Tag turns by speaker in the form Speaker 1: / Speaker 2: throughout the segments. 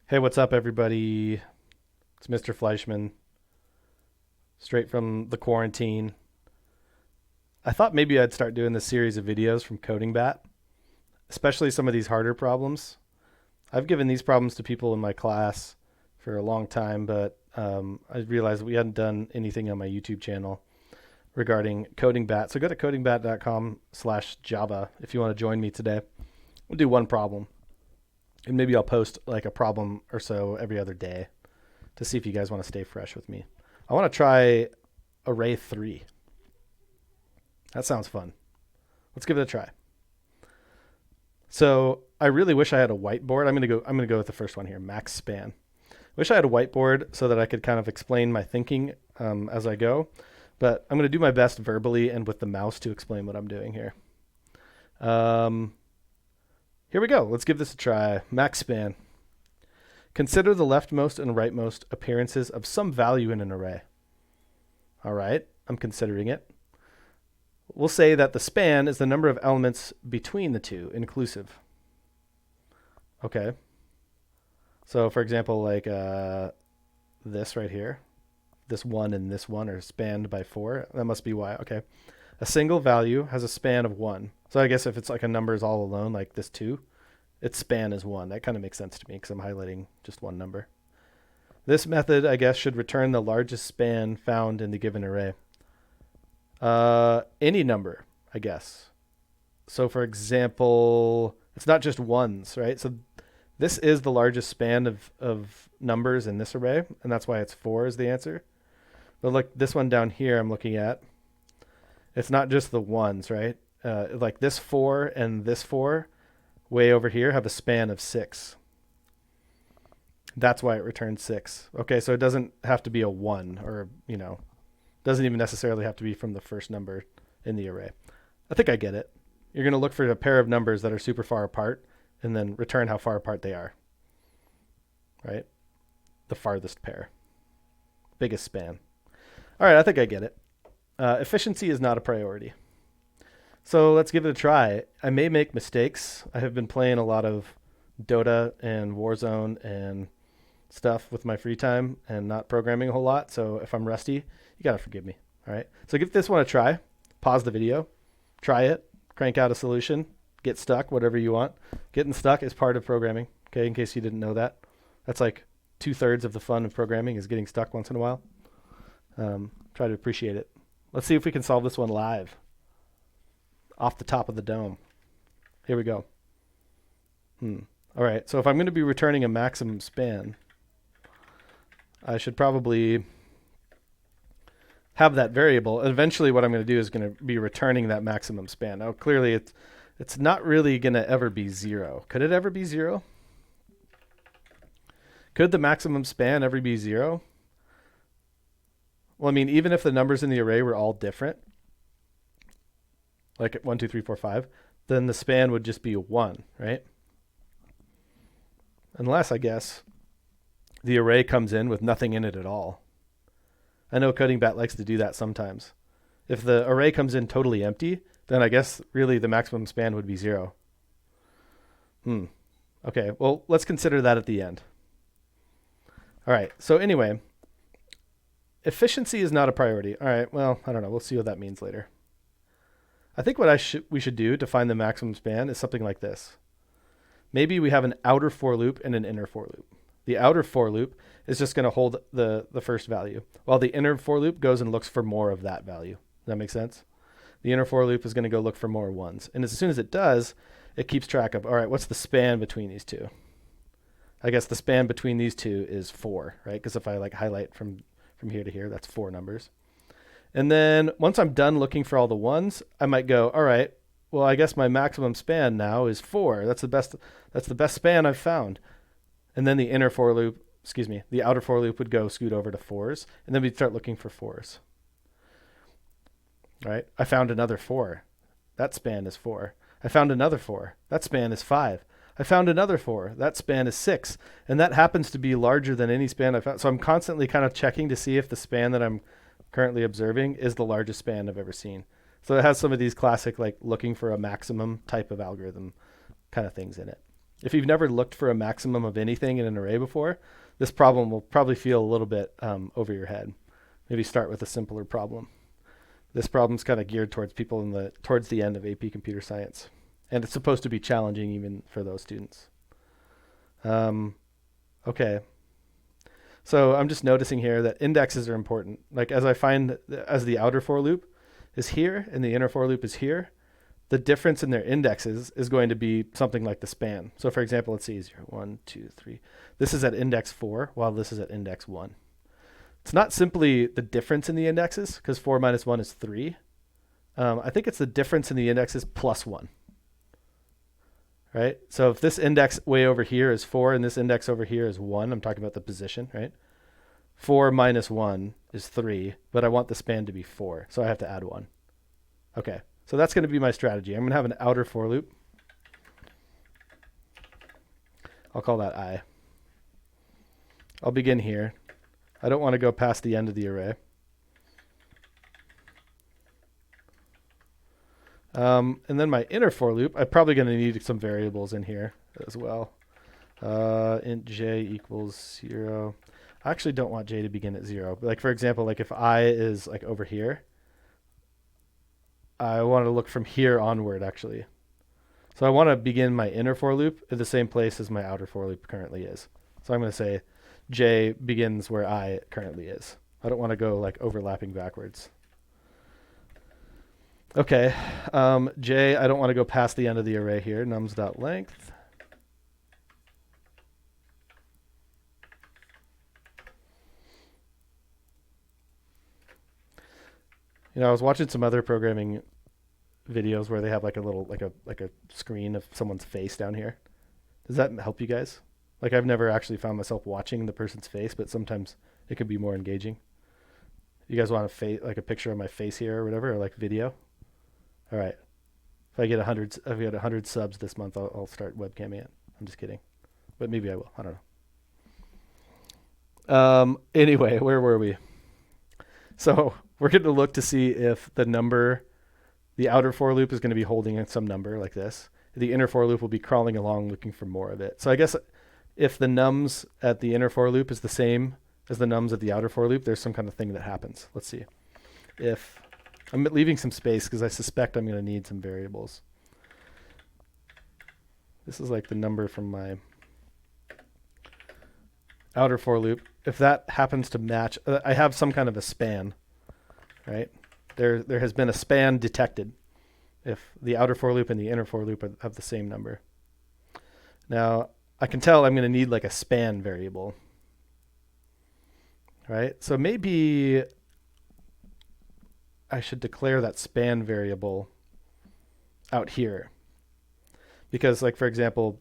Speaker 1: Hey, what's up, everybody? It's Mr. Fleischman, straight from the quarantine. I thought maybe I'd start doing this series of videos from Coding Bat, especially some of these harder problems. I've given these problems to people in my class for a long time, but I realized we hadn't done anything on my YouTube channel regarding Coding Bat. So go to codingbat.com/Java if you want to join me today. We'll do one problem, and maybe I'll post like a problem or so every other day to see if you guys want to stay fresh with me. I want to try array 3. That sounds fun. Let's give it a try. So I really wish I had a whiteboard. I'm gonna go with the first one here, max span. Wish I had a whiteboard so that I could kind of explain my thinking as I go, but I'm gonna do my best verbally and with the mouse to explain what I'm doing here. Um, Here we go. Let's give this a try. Max span. Consider the leftmost and rightmost appearances of some value in an array. All right, I'm considering it. We'll say that the span is the number of elements between the two, inclusive. Okay. So for example, like this right here, this one and this one are spanned by 4. That must be why. Okay. A single value has a span of 1. So I guess if it's like a number is all alone, like this 2, its span is 1. That kind of makes sense to me because I'm highlighting just one number. This method, I guess, should return the largest span found in the given array. Any number, I guess. So for example, it's not just ones, right? So this is the largest span of numbers in this array, and that's why it's 4 is the answer. But look, this one down here I'm looking at, it's not just the ones, right? Like this 4 and this 4 way over here have a span of 6. That's why it returns 6. Okay, so it doesn't have to be a 1 or, doesn't even necessarily have to be from the first number in the array. I think I get it. You're going to look for a pair of numbers that are super far apart and then return how far apart they are, right? The farthest pair. Biggest span. All right, I think I get it. Efficiency is not a priority. So let's give it a try. I may make mistakes. I have been playing a lot of Dota and Warzone and stuff with my free time and not programming a whole lot. So if I'm rusty, you got to forgive me. All right. So give this one a try. Pause the video. Try it. Crank out a solution. Get stuck, whatever you want. Getting stuck is part of programming. Okay. In case you didn't know that. That's like 2/3 of the fun of programming is getting stuck once in a while. Try to appreciate it. Let's see if we can solve this one live. Off the top of the dome. Here we go. All right. So if I'm going to be returning a maximum span, I should probably have that variable. And eventually what I'm going to do is going to be returning that maximum span. Now, clearly it's not really going to ever be 0. Could it ever be 0? Could the maximum span ever be 0? Well, I mean, even if the numbers in the array were all different, like 1, 2, 3, 4, 5, then the span would just be a 1, right? Unless, I guess, the array comes in with nothing in it at all. I know Coding Bat likes to do that sometimes. If the array comes in totally empty, then I guess really the maximum span would be 0. Okay, well, let's consider that at the end. All right, so anyway, efficiency is not a priority. All right, well, I don't know. We'll see what that means later. I think what we should do to find the maximum span is something like this. Maybe we have an outer for loop and an inner for loop. The outer for loop is just going to hold the first value, while the inner for loop goes and looks for more of that value. Does that make sense? The inner for loop is going to go look for more ones. And as soon as it does, it keeps track of, all right, what's the span between these two? I guess the span between these two is 4, right? Because if I like highlight from here to here, that's 4 numbers. And then once I'm done looking for all the ones, I might go, all right, well, I guess my maximum span now is 4. That's the best span I've found. And then the the outer for loop would go scoot over to 4s, and then we'd start looking for 4s. Right? I found another 4. That span is 4. I found another 4. That span is 5. I found another 4. That span is 6. And that happens to be larger than any span I found. So I'm constantly kind of checking to see if the span that I'm currently observing is the largest span I've ever seen. So it has some of these classic like looking for a maximum type of algorithm kind of things in it. If you've never looked for a maximum of anything in an array before, this problem will probably feel a little bit over your head. Maybe start with a simpler problem. This problem's kind of geared towards people towards the end of AP Computer Science, and it's supposed to be challenging even for those students. Okay. So I'm just noticing here that indexes are important. Like as the outer for loop is here and the inner for loop is here, the difference in their indexes is going to be something like the span. So for example, let's see, 0, 1, 2, 3. This is at index 4 while this is at index 1. It's not simply the difference in the indexes, because 4 minus 1 is 3. I think it's the difference in the indexes plus 1. Right? So if this index way over here is 4 and this index over here is 1, I'm talking about the position, right? 4 minus 1 is 3, but I want the span to be 4, so I have to add 1. Okay, so that's going to be my strategy. I'm going to have an outer for loop. I'll call that I. I'll begin here. I don't want to go past the end of the array. And then my inner for loop, I'm probably going to need some variables in here as well. Int j equals 0. I actually don't want j to begin at 0. Like for example, like if I is like over here, I want to look from here onward actually. So I want to begin my inner for loop at the same place as my outer for loop currently is. So I'm going to say j begins where I currently is. I don't want to go like overlapping backwards. Okay, j, I don't want to go past the end of the array here, nums.length. You know, I was watching some other programming videos where they have like a little, like a screen of someone's face down here. Does that help you guys? Like I've never actually found myself watching the person's face, but sometimes it could be more engaging. You guys want like a picture of my face here or whatever, or like video? All right. If I get 100 subs this month, I'll start webcamming it. I'm just kidding, but maybe I will. I don't know. Anyway, where were we? So we're going to look to see if the outer for loop is going to be holding some number like this. The inner for loop will be crawling along looking for more of it. So I guess if the nums at the inner for loop is the same as the nums at the outer for loop, there's some kind of thing that happens. Let's see. If I'm leaving some space because I suspect I'm going to need some variables. This is like the number from my outer for loop. If that happens to match, I have some kind of a span, right? There has been a span detected if the outer for loop and the inner for loop have the same number. Now, I can tell I'm going to need like a span variable, right? So maybe I should declare that span variable out here. Because like, for example,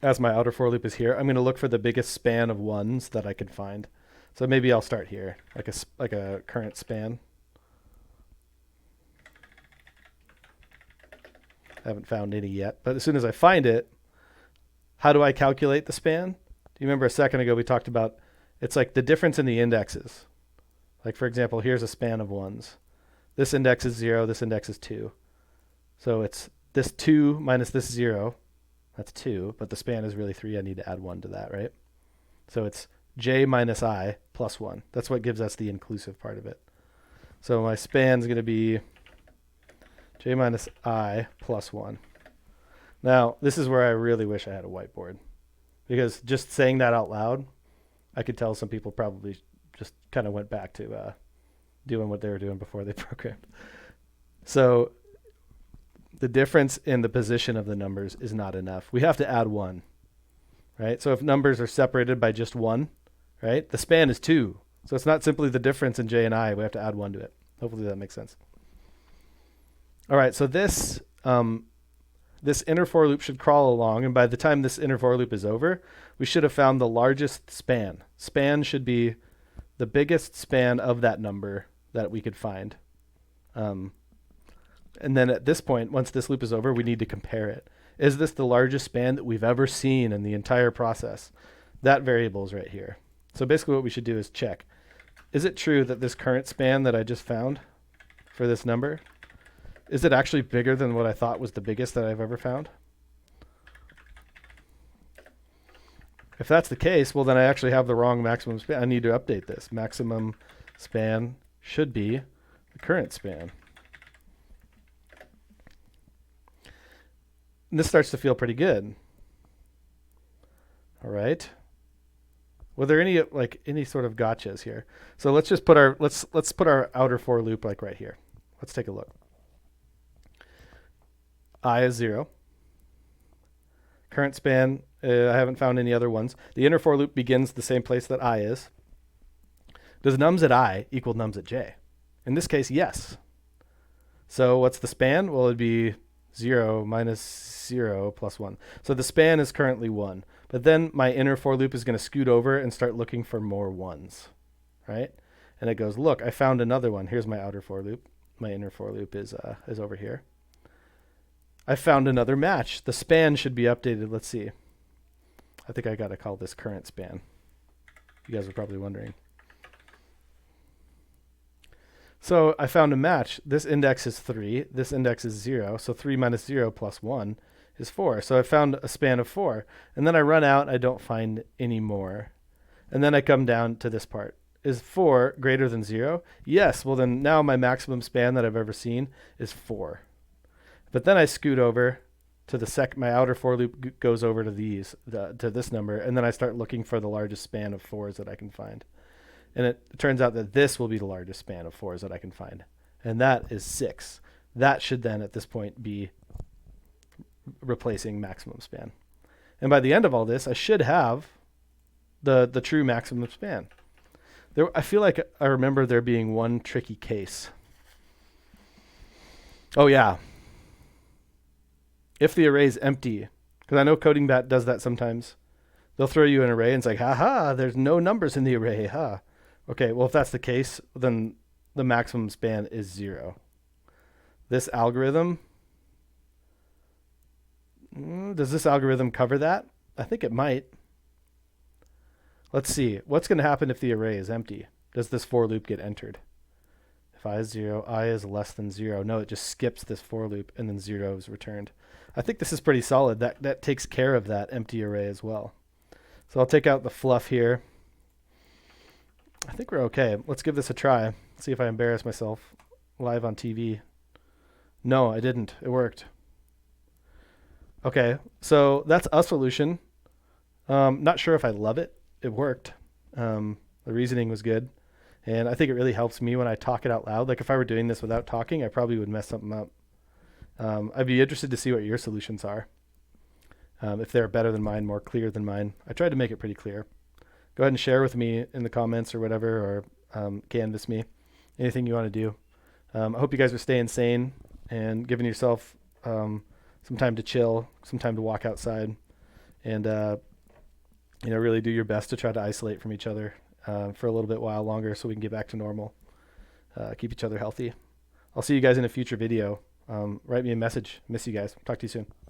Speaker 1: as my outer for loop is here, I'm going to look for the biggest span of ones that I can find. So maybe I'll start here, like a current span. I haven't found any yet, but as soon as I find it, how do I calculate the span? Do you remember a second ago we talked about it's like the difference in the indexes. Like for example, here's a span of ones. This index is 0, this index is 2. So it's this 2 minus this 0, that's 2, but the span is really 3. I need to add 1 to that, right? So it's j minus I plus 1. That's what gives us the inclusive part of it. So my span is going to be j minus I plus 1. Now, this is where I really wish I had a whiteboard. Because just saying that out loud, I could tell some people probably just kind of went back to doing what they were doing before they programmed. So the difference in the position of the numbers is not enough. We have to add 1, right? So if numbers are separated by just 1, right, the span is 2. So it's not simply the difference in j and I. We have to add 1 to it. Hopefully that makes sense. All right, so this inner for loop should crawl along, and by the time this inner for loop is over, we should have found the largest span. Span should be the biggest span of that number that we could find. And then at this point, once this loop is over, we need to compare it. Is this the largest span that we've ever seen in the entire process? That variable is right here. So basically what we should do is check. Is it true that this current span that I just found for this number, is it actually bigger than what I thought was the biggest that I've ever found? If that's the case, well, then I actually have the wrong maximum span. I need to update this. Maximum span should be the current span. And this starts to feel pretty good. All right. Were there any sort of gotchas here? So let's just put our let's put our outer for loop like right here. Let's take a look. I is 0. Current span, I haven't found any other ones. The inner for loop begins the same place that I is. Does nums at I equal nums at j? In this case, yes. So what's the span? Well, it'd be 0 minus 0 plus 1. So the span is currently 1. But then my inner for loop is going to scoot over and start looking for more 1s, right? And it goes, look, I found another one. Here's my outer for loop. My inner for loop is over here. I found another match. The span should be updated. Let's see. I think I got to call this current span. You guys are probably wondering. So I found a match. This index is 3. This index is 0. So 3 minus 0 plus 1 is 4. So I found a span of 4. And then I run out. I don't find any more. And then I come down to this part. Is 4 greater than 0? Yes. Well, then now my maximum span that I've ever seen is 4. But then I scoot over to the my outer for loop goes over to to this number, and then I start looking for the largest span of 4s that I can find. And it turns out that this will be the largest span of 4s that I can find. And that is 6. That should then at this point be replacing maximum span. And by the end of all this, I should have the true maximum span. I feel like I remember there being one tricky case. Oh yeah. If the array is empty, because I know CodingBat does that sometimes. They'll throw you an array and it's like, haha, there's no numbers in the array, ha. Okay, well, if that's the case, then the maximum span is 0. This algorithm, does this algorithm cover that? I think it might. Let's see. What's going to happen if the array is empty? Does this for loop get entered? If I is 0, I is less than 0. No, it just skips this for loop and then 0 is returned. I think this is pretty solid. That takes care of that empty array as well. So I'll take out the fluff here. I think we're okay. Let's give this a try. See if I embarrass myself live on TV. No, I didn't. It worked. Okay, so that's a solution. Not sure if I love it. It worked. The reasoning was good. And I think it really helps me when I talk it out loud. Like if I were doing this without talking, I probably would mess something up. I'd be interested to see what your solutions are. If they're better than mine, more clear than mine. I tried to make it pretty clear. Go ahead and share with me in the comments or whatever, or canvas me. Anything you want to do. I hope you guys are staying sane and giving yourself some time to chill, some time to walk outside, and really do your best to try to isolate from each other for a little bit while longer so we can get back to normal. Keep each other healthy. I'll see you guys in a future video. Write me a message. Miss you guys. Talk to you soon.